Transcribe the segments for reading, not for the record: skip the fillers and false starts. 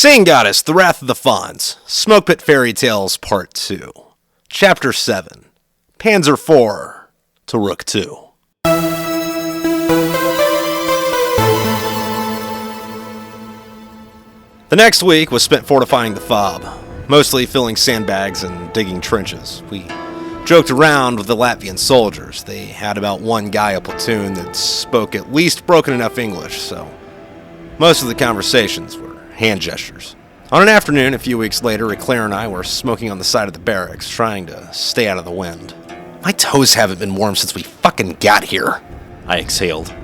Singing Goddess, The Wrath of the Fonz, Smokepit Fairytales Part 2, Chapter 7, Panzer 4 to Rook 2. The next week was spent fortifying the fob, mostly filling sandbags and digging trenches. We joked around with the Latvian soldiers. They had about one guy a platoon that spoke at least broken enough English, so most of the conversations were hand gestures. On an afternoon a few weeks later, Eclair and I were smoking on the side of the barracks, trying to stay out of the wind. My toes haven't been warm since we fucking got here, I exhaled.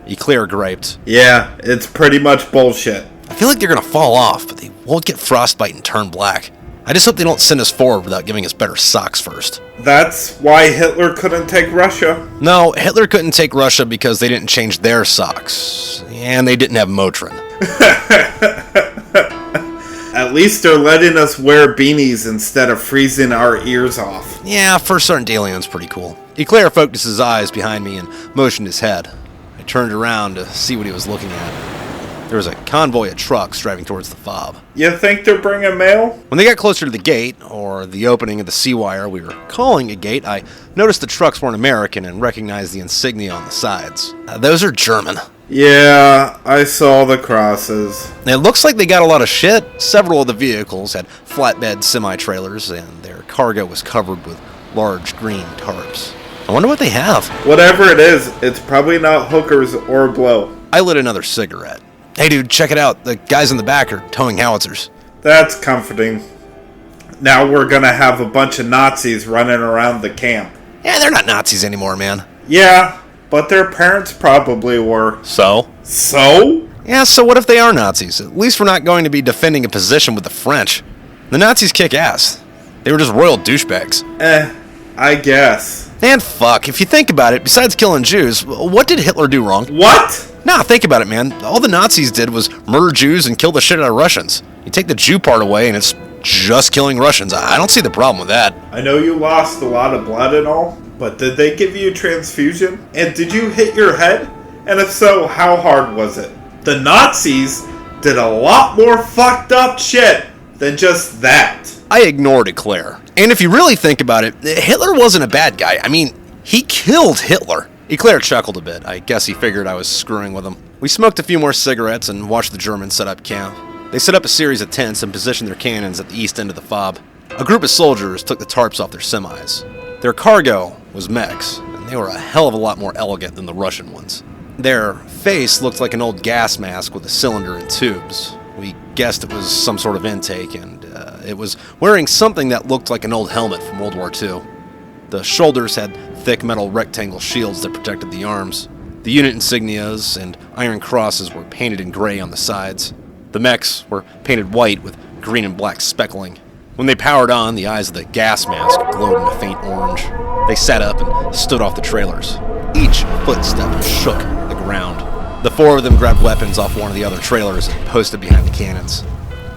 Eclair griped. Yeah, it's pretty much bullshit. I feel like they're gonna fall off, but they won't get frostbite and turn black. I just hope they don't send us forward without giving us better socks first. That's why Hitler couldn't take Russia. No, Hitler couldn't take Russia because they didn't change their socks. And they didn't have Motrin. At least they're letting us wear beanies instead of freezing our ears off. Yeah, First Sergeant DeLeon's pretty cool. Eclair focused his eyes behind me and motioned his head. I turned around to see what he was looking at. There was a convoy of trucks driving towards the fob. You think they're bringing mail? When they got closer to the gate, or the opening of the sea wire we were calling a gate, I noticed the trucks weren't American and recognized the insignia on the sides. Those are German. Yeah, I saw the crosses. It looks like they got a lot of shit. Several of the vehicles had flatbed semi-trailers, and their cargo was covered with large green tarps. I wonder what they have. Whatever it is, it's probably not hookers or blow. I lit another cigarette. Hey dude, check it out. The guys in the back are towing howitzers. That's comforting. Now we're gonna have a bunch of Nazis running around the camp. Yeah, they're not Nazis anymore, man. Yeah, but their parents probably were. So? So? Yeah, so what if they are Nazis? At least we're not going to be defending a position with the French. The Nazis kick ass. They were just royal douchebags. I guess. And fuck, if you think about it, besides killing Jews, what did Hitler do wrong? What? Nah, think about it, man. All the Nazis did was murder Jews and kill the shit out of Russians. You take the Jew part away and it's just killing Russians. I don't see the problem with that. I know you lost a lot of blood and all, but did they give you a transfusion? And did you hit your head? And if so, how hard was it? The Nazis did a lot more fucked up shit than just that. I ignored Eclair. And if you really think about it, Hitler wasn't a bad guy. I mean, he killed Hitler. Eclair chuckled a bit. I guess he figured I was screwing with him. We smoked a few more cigarettes and watched the Germans set up camp. They set up a series of tents and positioned their cannons at the east end of the fob. A group of soldiers took the tarps off their semis. Their cargo was mechs, and they were a hell of a lot more elegant than the Russian ones. Their face looked like an old gas mask with a cylinder and tubes. We guessed it was some sort of intake, and it was wearing something that looked like an old helmet from World War II. The shoulders had thick metal rectangle shields that protected the arms. The unit insignias and iron crosses were painted in gray on the sides. The mechs were painted white with green and black speckling. When they powered on, the eyes of the gas mask glowed in a faint orange. They sat up and stood off the trailers. Each footstep shook the ground. The four of them grabbed weapons off one of the other trailers and posted behind the cannons.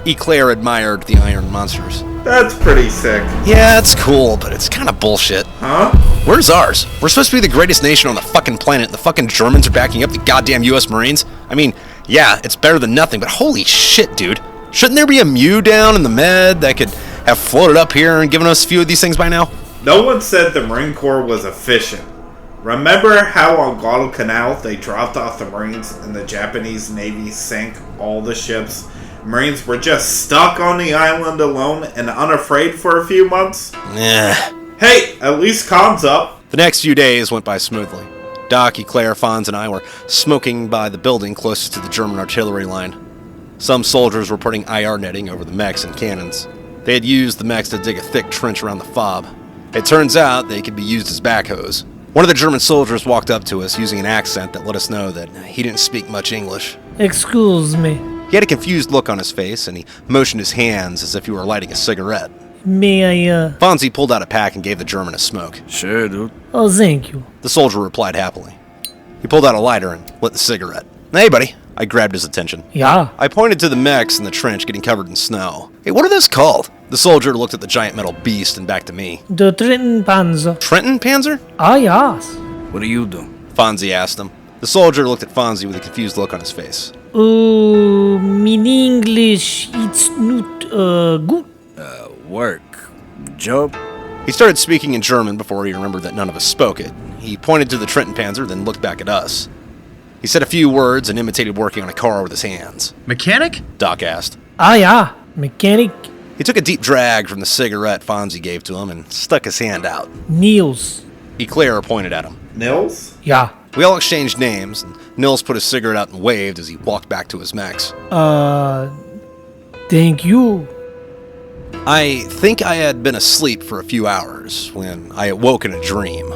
Eclair admired the iron monsters. That's pretty sick. Yeah, it's cool, but it's kind of bullshit. Huh? Where's ours? We're supposed to be the greatest nation on the fucking planet, and the fucking Germans are backing up the goddamn US Marines? I mean, yeah, it's better than nothing, but holy shit, dude. Shouldn't there be a Mew down in the Med that could have floated up here and given us a few of these things by now? No one said the Marine Corps was efficient. Remember how on Guadalcanal they dropped off the Marines and the Japanese Navy sank all the ships? Marines were just stuck on the island alone and unafraid for a few months? Hey, at least calm's up. The next few days went by smoothly. Doc, Eclair, Fonz, and I were smoking by the building closest to the German artillery line. Some soldiers were putting IR netting over the mechs and cannons. They had used the mechs to dig a thick trench around the fob. It turns out they could be used as backhoes. One of the German soldiers walked up to us using an accent that let us know that he didn't speak much English. Excuse me. He had a confused look on his face, and he motioned his hands as if he were lighting a cigarette. May I, Fonzie pulled out a pack and gave the German a smoke. Sure, dude. Oh, thank you. The soldier replied happily. He pulled out a lighter and lit the cigarette. Hey, buddy. I grabbed his attention. Yeah. I pointed to the mechs in the trench getting covered in snow. Hey, what are those called? The soldier looked at the giant metal beast and back to me. The Trenton Panzer. Trenton Panzer? Ah, yes. What do you do? Fonzie asked him. The soldier looked at Fonzie with a confused look on his face. Min English, it's not, good. Work. Job? He started speaking in German before he remembered that none of us spoke it. He pointed to the Trenton Panzer, then looked back at us. He said a few words and imitated working on a car with his hands. Mechanic? Doc asked. Ah, yeah, mechanic. He took a deep drag from the cigarette Fonz gave to him and stuck his hand out. Niels. Eclair pointed at him. Nils? Yeah. We all exchanged names, and Nils put his cigarette out and waved as he walked back to his mechs. Thank you. I think I had been asleep for a few hours when I awoke in a dream.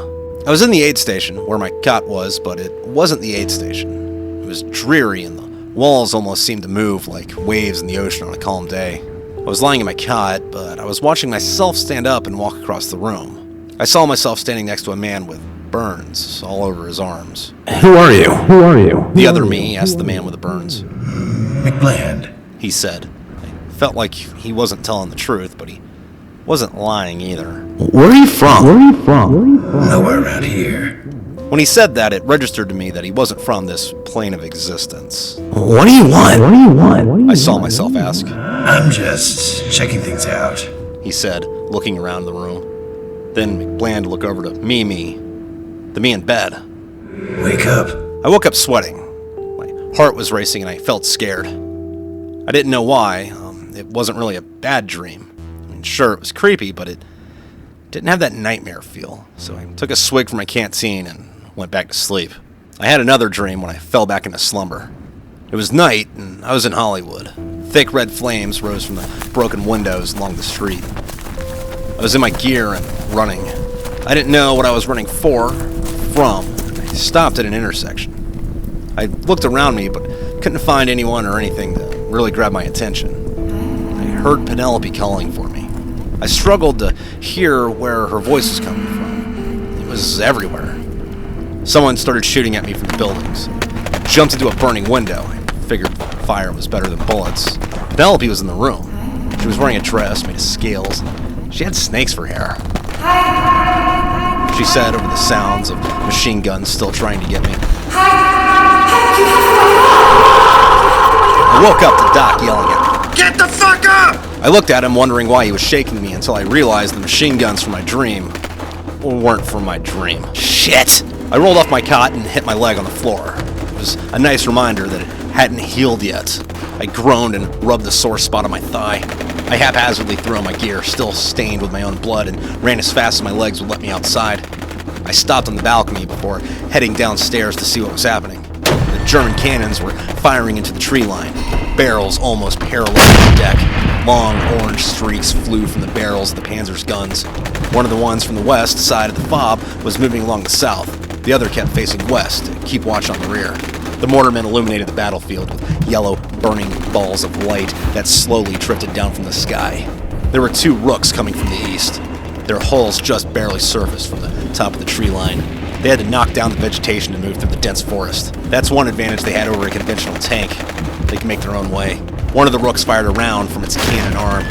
I was in the aid station, where my cot was, but it wasn't the aid station. It was dreary, and the walls almost seemed to move like waves in the ocean on a calm day. I was lying in my cot, but I was watching myself stand up and walk across the room. I saw myself standing next to a man with burns all over his arms. Who are you? The other me asked the man with the burns. McMillian. He said. I felt like he wasn't telling the truth, but he wasn't lying either. Where are you from? Nowhere around here. When he said that, it registered to me that he wasn't from this plane of existence. What do you want? I saw myself ask. I'm just checking things out. He said, looking around the room. Then McBland looked over to Mimi, the me in bed. Wake up. I woke up sweating. My heart was racing and I felt scared. I didn't know why. It wasn't really a bad dream. I mean, sure, it was creepy, but it didn't have that nightmare feel. So I took a swig from my canteen and went back to sleep. I had another dream when I fell back into slumber. It was night, and I was in Hollywood. Thick red flames rose from the broken windows along the street. I was in my gear and running. I didn't know what I was running from. I stopped at an intersection. I looked around me, but couldn't find anyone or anything to really grab my attention. I heard Penelope calling for me. I struggled to hear where her voice was coming from. It was everywhere. Someone started shooting at me from the buildings. I jumped into a burning window. I figured fire was better than bullets. Penelope was in the room. She was wearing a dress made of scales. She had snakes for hair. She said over the sounds of machine guns still trying to get me. I woke up to Doc yelling at me. Get the fuck up! I looked at him wondering why he was shaking me until I realized the machine guns from my dream weren't from my dream. Shit! I rolled off my cot and hit my leg on the floor. It was a nice reminder that it hadn't healed yet. I groaned and rubbed the sore spot on my thigh. I haphazardly threw on my gear, still stained with my own blood, and ran as fast as my legs would let me outside. I stopped on the balcony before heading downstairs to see what was happening. The German cannons were firing into the tree line. Barrels almost parallel the deck. Long orange streaks flew from the barrels of the Panzer's guns. One of the ones from the west side of the fob was moving along the south. The other kept facing west to keep watch on the rear. The mortarmen illuminated the battlefield with yellow, burning balls of light that slowly drifted down from the sky. There were two rooks coming from the east. Their hulls just barely surfaced from the top of the tree line. They had to knock down the vegetation to move through the dense forest. That's one advantage they had over a conventional tank. They could make their own way. One of the rooks fired a round from its cannon arm.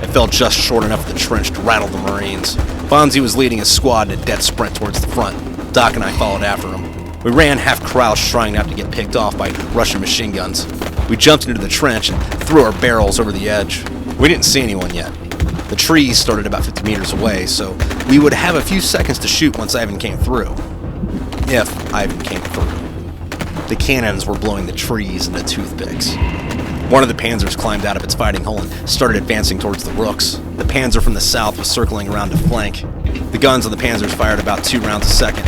It fell just short enough of the trench to rattle the Marines. Fonzie was leading his squad in a dead sprint towards the front. Doc and I followed after him. We ran half-crouched, trying not to get picked off by Russian machine guns. We jumped into the trench and threw our barrels over the edge. We didn't see anyone yet. The trees started about 50 meters away, so we would have a few seconds to shoot once Ivan came through. If Ivan came through. The cannons were blowing the trees into toothpicks. One of the Panzers climbed out of its fighting hole and started advancing towards the rooks. The Panzer from the south was circling around to flank. The guns on the Panzers fired about 2 rounds a second.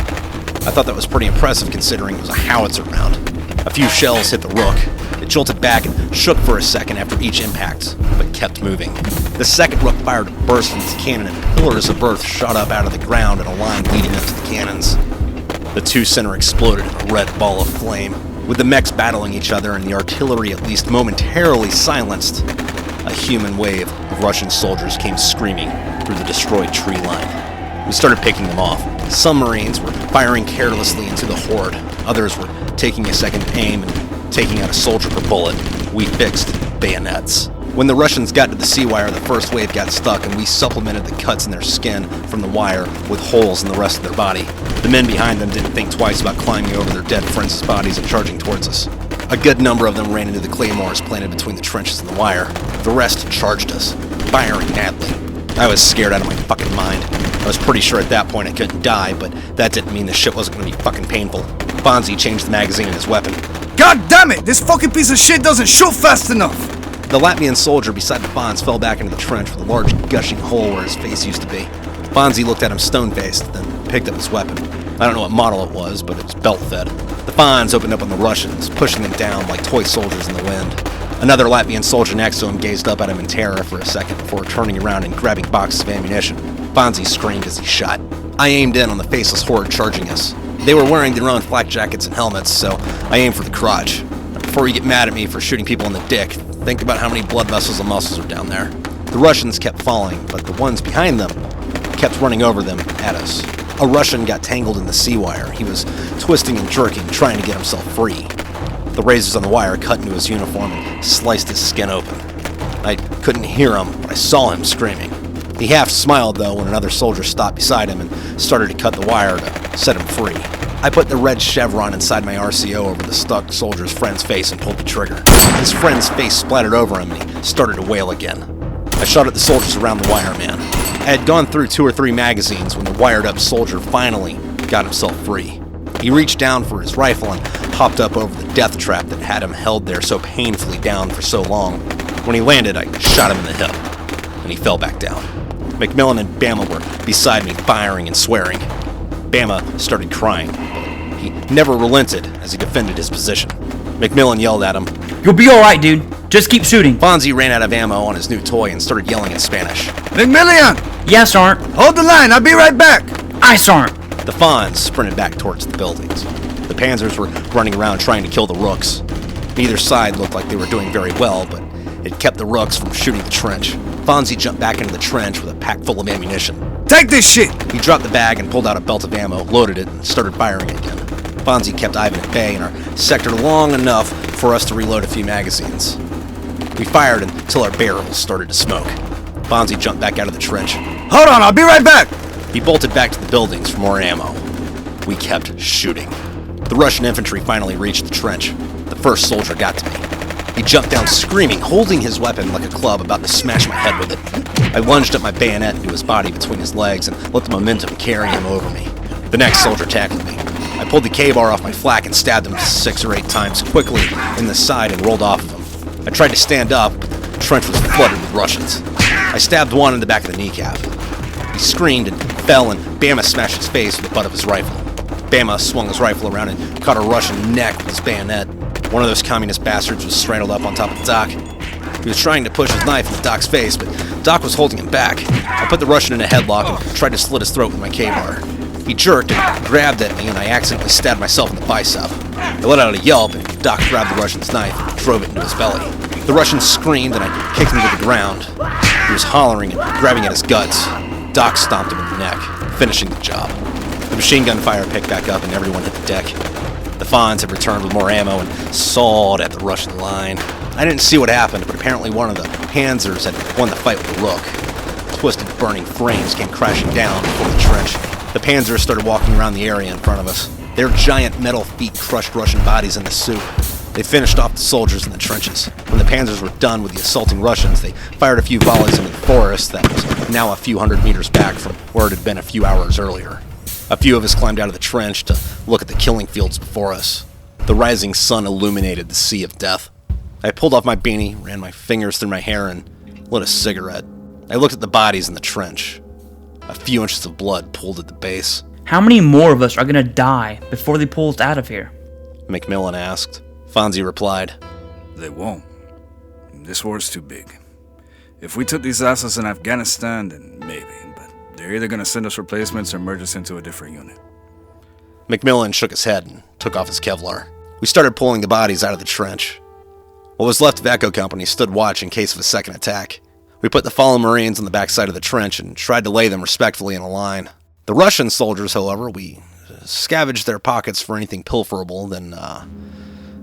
I thought that was pretty impressive considering it was a howitzer round. A few shells hit the rook. It jolted back and shook for a second after each impact, but kept moving. The second rook fired a burst from its cannon and pillars of earth shot up out of the ground in a line leading up to the cannons. The two center exploded in a red ball of flame. With the mechs battling each other and the artillery at least momentarily silenced, a human wave of Russian soldiers came screaming through the destroyed tree line. We started picking them off. Some Marines were firing carelessly into the horde. Others were taking a second aim and taking out a soldier per bullet. We fixed bayonets. When the Russians got to the sea wire, the first wave got stuck, and we supplemented the cuts in their skin from the wire with holes in the rest of their body. The men behind them didn't think twice about climbing over their dead friends' bodies and charging towards us. A good number of them ran into the claymores planted between the trenches and the wire. The rest charged us, firing madly. I was scared out of my fucking mind. I was pretty sure at that point I couldn't die, but that didn't mean the shit wasn't going to be fucking painful. Fonzie changed the magazine in his weapon. God damn it! This fucking piece of shit doesn't shoot fast enough! The Latvian soldier beside the Fonz fell back into the trench with a large gushing hole where his face used to be. Fonzie looked at him stone-faced, then picked up his weapon. I don't know what model it was, but it was belt-fed. The Fonz opened up on the Russians, pushing them down like toy soldiers in the wind. Another Latvian soldier next to him gazed up at him in terror for a second before turning around and grabbing boxes of ammunition. Fonzie screamed as he shot. I aimed in on the faceless horde charging us. They were wearing their own flak jackets and helmets, so I aimed for the crotch. Before you get mad at me for shooting people in the dick, think about how many blood vessels and muscles are down there. The Russians kept falling, but the ones behind them kept running over them at us. A Russian got tangled in the sea wire. He was twisting and jerking, trying to get himself free. The razors on the wire cut into his uniform and sliced his skin open. I couldn't hear him, but I saw him screaming. He half smiled, though, when another soldier stopped beside him and started to cut the wire to set him free. I put the red chevron inside my RCO over the stuck soldier's friend's face and pulled the trigger. His friend's face splattered over him and he started to wail again. I shot at the soldiers around the wire man. I had gone through 2 or 3 magazines when the wired-up soldier finally got himself free. He reached down for his rifle and hopped up over the death trap that had him held there so painfully down for so long. When he landed, I shot him in the hip, and he fell back down. McMillian and Bama were beside me, firing and swearing. Bama started crying, but he never relented as he defended his position. McMillian yelled at him, "You'll be alright, dude. Just keep shooting." Fonzie ran out of ammo on his new toy and started yelling in Spanish. McMillian! Yes, Sergeant. Hold the line, I'll be right back! Aye, Sergeant. The Fonz sprinted back towards the buildings. The Panzers were running around trying to kill the Rooks. Neither side looked like they were doing very well, but it kept the Rooks from shooting the trench. Fonzie jumped back into the trench with a pack full of ammunition. Take this shit! He dropped the bag and pulled out a belt of ammo, loaded it, and started firing again. Fonzie kept Ivan at bay in our sector long enough for us to reload a few magazines. We fired until our barrels started to smoke. Fonzie jumped back out of the trench. Hold on, I'll be right back! He bolted back to the buildings for more ammo. We kept shooting. The Russian infantry finally reached the trench. The first soldier got to me. He jumped down screaming, holding his weapon like a club, about to smash my head with it. I lunged up my bayonet into his body between his legs and let the momentum carry him over me. The next soldier tackled me. I pulled the K-bar off my flak and stabbed him 6 or 8 times quickly in the side and rolled off of him. I tried to stand up, but the trench was flooded with Russians. I stabbed one in the back of the kneecap. He screamed and fell, and Bama smashed his face with the butt of his rifle. Bama swung his rifle around and caught a Russian neck with his bayonet. One of those communist bastards was straddled up on top of the Doc. He was trying to push his knife into Doc's face, but Doc was holding him back. I put the Russian in a headlock and tried to slit his throat with my K-bar. He jerked and grabbed at me, and I accidentally stabbed myself in the bicep. I let out a yelp, and Doc grabbed the Russian's knife and drove it into his belly. The Russian screamed, and I kicked him to the ground. He was hollering and grabbing at his guts. Doc stomped him in the neck, finishing the job. The machine gun fire picked back up, and everyone hit the deck. The Fonz had returned with more ammo and sawed at the Russian line. I didn't see what happened, but apparently one of the Panzers had won the fight with the Rook. Twisted, burning frames came crashing down before the trench. The Panzers started walking around the area in front of us. Their giant metal feet crushed Russian bodies into soup. They finished off the soldiers in the trenches. When the Panzers were done with the assaulting Russians, they fired a few volleys into the forest that was now a few hundred meters back from where it had been a few hours earlier. A few of us climbed out of the trench to look at the killing fields before us. The rising sun illuminated the sea of death. I pulled off my beanie, ran my fingers through my hair, and lit a cigarette. I looked at the bodies in the trench. A few inches of blood pooled at the base. How many more of us are gonna die before they pull us out of here? McMillian asked. Fonzie replied, They won't. This war's too big. If we took these asses in Afghanistan, then maybe, but they're either gonna send us replacements or merge us into a different unit. McMillian shook his head and took off his Kevlar. We started pulling the bodies out of the trench. What was left of Echo Company stood watch in case of a second attack. We put the fallen Marines on the backside of the trench and tried to lay them respectfully in a line. The Russian soldiers, however, we scavenged their pockets for anything pilferable, then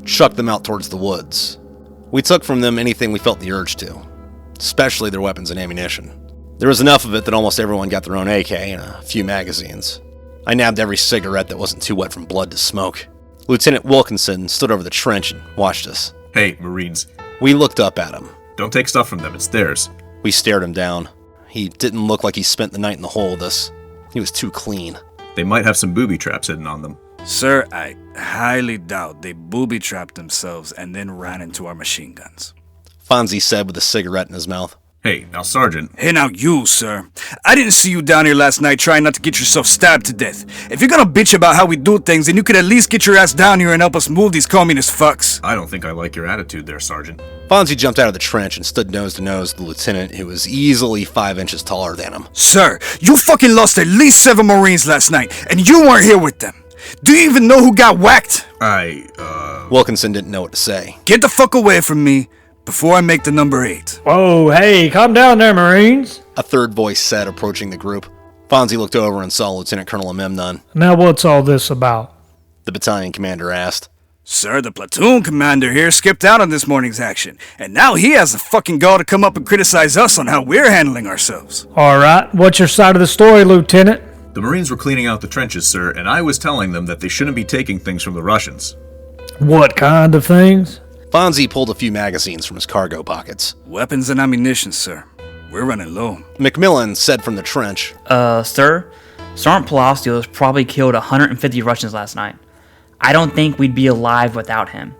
chucked them out towards the woods. We took from them anything we felt the urge to, especially their weapons and ammunition. There was enough of it that almost everyone got their own AK and a few magazines. I nabbed every cigarette that wasn't too wet from blood to smoke. Lieutenant Wilkinson stood over the trench and watched us. Hey, Marines. We looked up at him. Don't take stuff from them, it's theirs. We stared him down. He didn't look like he spent the night in the hole with us. He was too clean. They might have some booby traps hidden on them. Sir, I highly doubt they booby-trapped themselves and then ran into our machine guns. Fonzie said with a cigarette in his mouth. Hey, now, Sergeant. Hey, now you, sir. I didn't see you down here last night trying not to get yourself stabbed to death. If you're gonna bitch about how we do things, then you could at least get your ass down here and help us move these communist fucks. I don't think I like your attitude there, Sergeant. Fonzie jumped out of the trench and stood nose to nose with the lieutenant, who was easily 5 inches taller than him. Sir, you fucking lost at least 7 Marines last night, and you weren't here with them. Do you even know who got whacked? Wilkinson didn't know what to say. Get the fuck away from me before I make the number 8. Whoa, hey, calm down there, Marines. A third voice said, approaching the group. Fonzie looked over and saw Lieutenant Colonel Memnon. Now what's all this about? The battalion commander asked. Sir, the platoon commander here skipped out on this morning's action, and now he has the fucking gall to come up and criticize us on how we're handling ourselves. All right, what's your side of the story, Lieutenant? The Marines were cleaning out the trenches, sir, and I was telling them that they shouldn't be taking things from the Russians. What kind of things? Fonzie pulled a few magazines from his cargo pockets. Weapons and ammunition, sir. We're running low. McMillian said from the trench. Sir, Sergeant Palacios probably killed 150 Russians last night. I don't think we'd be alive without him.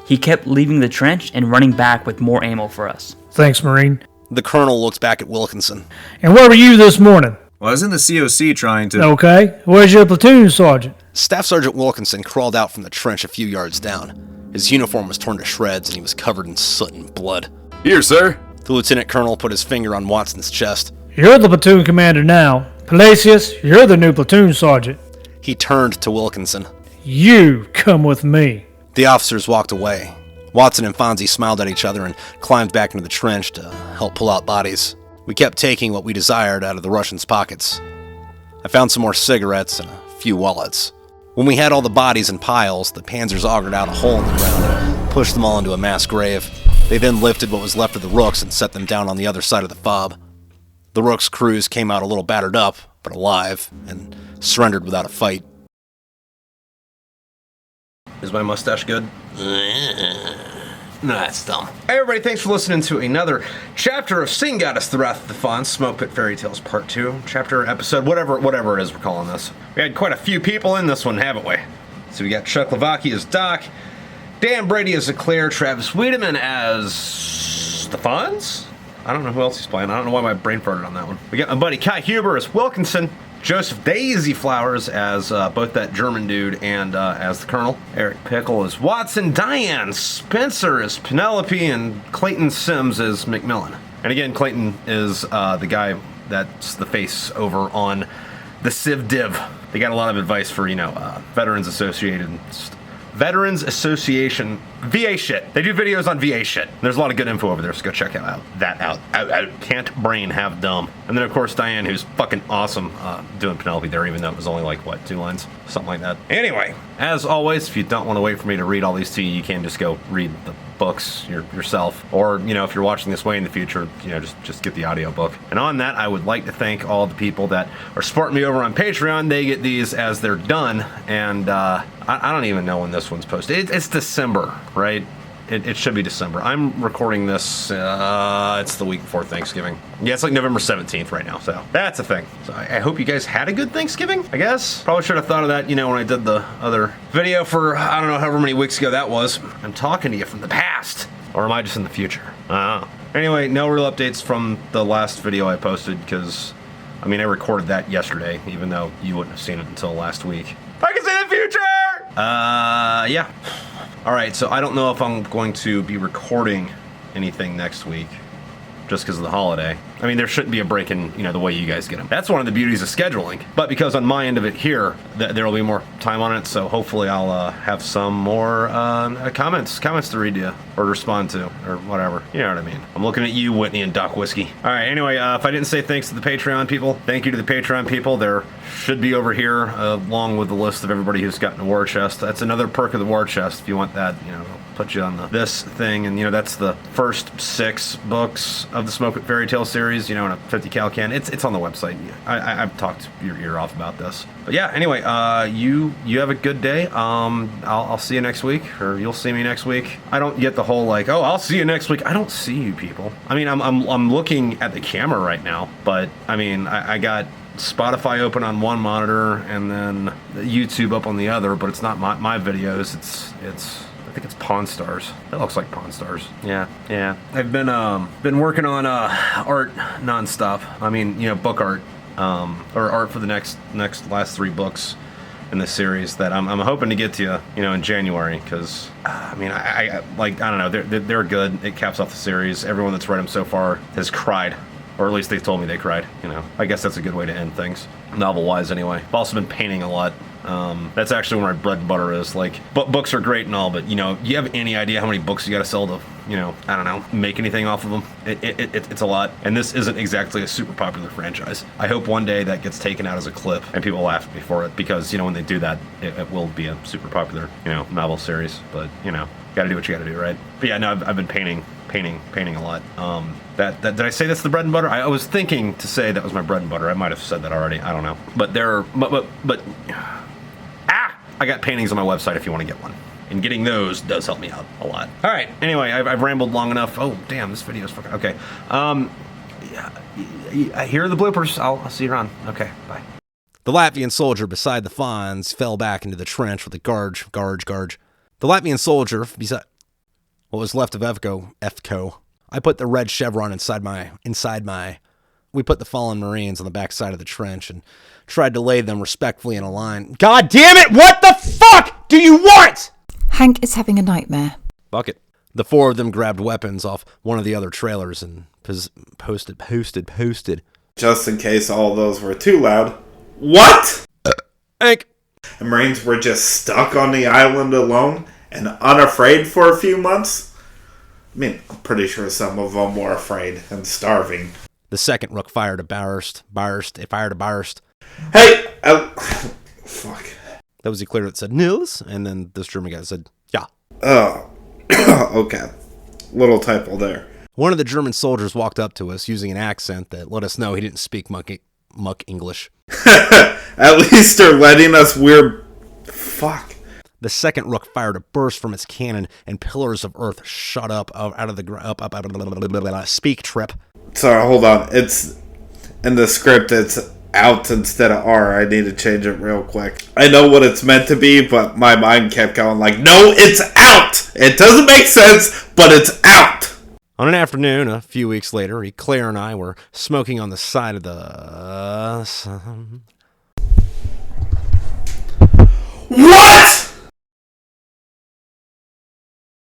He kept leaving the trench and running back with more ammo for us. Thanks, Marine. The colonel looked back at Wilkinson. And where were you this morning? Well, I was in the COC trying to... Okay, where's your platoon sergeant? Staff Sergeant Wilkinson crawled out from the trench a few yards down. His uniform was torn to shreds and he was covered in soot and blood. Here, sir. The lieutenant colonel put his finger on Watson's chest. You're the platoon commander now. Palacios, you're the new platoon sergeant. He turned to Wilkinson. You come with me. The officers walked away. Watson and Fonzie smiled at each other and climbed back into the trench to help pull out bodies. We kept taking what we desired out of the Russians' pockets. I found some more cigarettes and a few wallets. When we had all the bodies in piles, the Panzers augured out a hole in the ground and pushed them all into a mass grave. They then lifted what was left of the Rooks and set them down on the other side of the fob. The Rooks' crews came out a little battered up, but alive, and surrendered without a fight. Is my mustache good? No, that's dumb. Hey everybody, thanks for listening to another chapter of Sing Goddess the Wrath of the Fonz, Smokepit Fairytales Part 2. Chapter, episode, whatever it is we're calling this. We had quite a few people in this one, haven't we? So we got Chuck LaVoki as Doc, Dan Brady as Eclair, Travis Wiedemann as the Fonz? I don't know who else he's playing. I don't know why my brain farted on that one. We got my buddy Kai Huber as Wilkinson, Joseph DAiSEY Flowers as both that German dude and as the Colonel. Eric Pickle as Watson. Diane Spencer as Penelope. And Clayton Sims as McMillian. And again, Clayton is the guy that's the face over on the Civ Div. They got a lot of advice for, Veterans Association VA shit. They do videos on VA shit. There's a lot of good info over there, so go check it out. Can't brain have dumb. And then of course Diane, who's fucking awesome doing Penelope there, even though it was only like, 2 lines? Something like that. Anyway, as always, if you don't want to wait for me to read all these to you, you can just go read the books yourself. Or, if you're watching this way in the future, just get the audiobook. And on that, I would like to thank all the people that are supporting me over on Patreon. They get these as they're done. And I don't even know when this one's posted. It's December, right? It should be December. I'm recording this, it's the week before Thanksgiving. Yeah, it's like November 17th right now, so that's a thing. So I hope you guys had a good Thanksgiving, I guess. Probably should have thought of that, when I did the other video for, I don't know, however many weeks ago that was. I'm talking to you from the past. Or am I just in the future? I don't know. Anyway, no real updates from the last video I posted, because, I recorded that yesterday, even though you wouldn't have seen it until last week. I can see the future! Yeah. Alright, so I don't know if I'm going to be recording anything next week, just because of the holiday. There shouldn't be a break in, the way you guys get them. That's one of the beauties of scheduling. But because on my end of it here, there will be more time on it, so hopefully I'll have some more comments to read to you, or respond to, or whatever. You know what I mean. I'm looking at you, Whitney and Doc Whiskey. Alright, anyway, if I didn't say thanks to the Patreon people, thank you to the Patreon people. There should be over here, along with the list of everybody who's gotten a war chest. That's another perk of the war chest. If you want that, put you on this thing, and that's the first 6 books of the Smokepit Fairytales series, in a 50 cal can. It's on the website. I've talked your ear off about this, but yeah. Anyway, you have a good day. I'll see you next week, or you'll see me next week. I don't get the whole like, oh, I'll see you next week. I don't see you people. I mean, I'm looking at the camera right now, but I mean, I got Spotify open on one monitor and then YouTube up on the other, but it's not my videos. It's I think it's Pawn Stars. That looks like Pawn Stars. Yeah. I've been working on art nonstop. I mean, book art, or art for the last 3 books in this series that I'm hoping to get to you, in January, because I mean, I don't know, they're good. It caps off the series. Everyone that's read them so far has cried. Or at least they told me they cried, I guess that's a good way to end things, novel-wise anyway. I've also been painting a lot. That's actually where my bread and butter is. Like, books are great and all, but, you have any idea how many books you gotta sell to, I don't know, make anything off of them? It's a lot. And this isn't exactly a super popular franchise. I hope one day that gets taken out as a clip and people laugh at me for it, because, when they do that, it will be a super popular, novel series. But, gotta do what you gotta do, right? But yeah, no, I've been painting a lot. Did I say that's the bread and butter? I was thinking to say that was my bread and butter. I might have said that already. I don't know. But I got paintings on my website if you want to get one. And getting those does help me out a lot. All right. Anyway, I've rambled long enough. Oh, damn, this video is fucking... Okay. Here are the bloopers. I'll see you around. Okay, bye. The Latvian soldier beside the Fonz fell back into the trench with a garge. The Latvian soldier beside what was left of Evco. I put the red chevron inside my... We put the fallen Marines on the back side of the trench and tried to lay them respectfully in a line. God damn it! What the fuck do you want? Hank is having a nightmare. Bucket. The 4 of them grabbed weapons off one of the other trailers and posted. Just in case all those were too loud. What? Hank. The Marines were just stuck on the island alone and unafraid for a few months? I mean, I'm pretty sure some of them were afraid and starving. The second rook fired a burst. It fired a burst. Hey! Fuck. That was Eclair that said, Nils, and then this German guy said, yeah. Oh. Okay. Little typo there. One of the German soldiers walked up to us using an accent that let us know he didn't speak muck English. At least they're letting us weird... Fuck. The second rook fired a burst from its cannon, and pillars of earth shot up out of the ground. Speak, Trip. Sorry, hold on. It's in the script. It's out instead of R. I need to change it real quick. I know what it's meant to be, but my mind kept going like, no, it's out. It doesn't make sense, but it's out. On an afternoon, a few weeks later, Eclair and I were smoking on the side of the... What?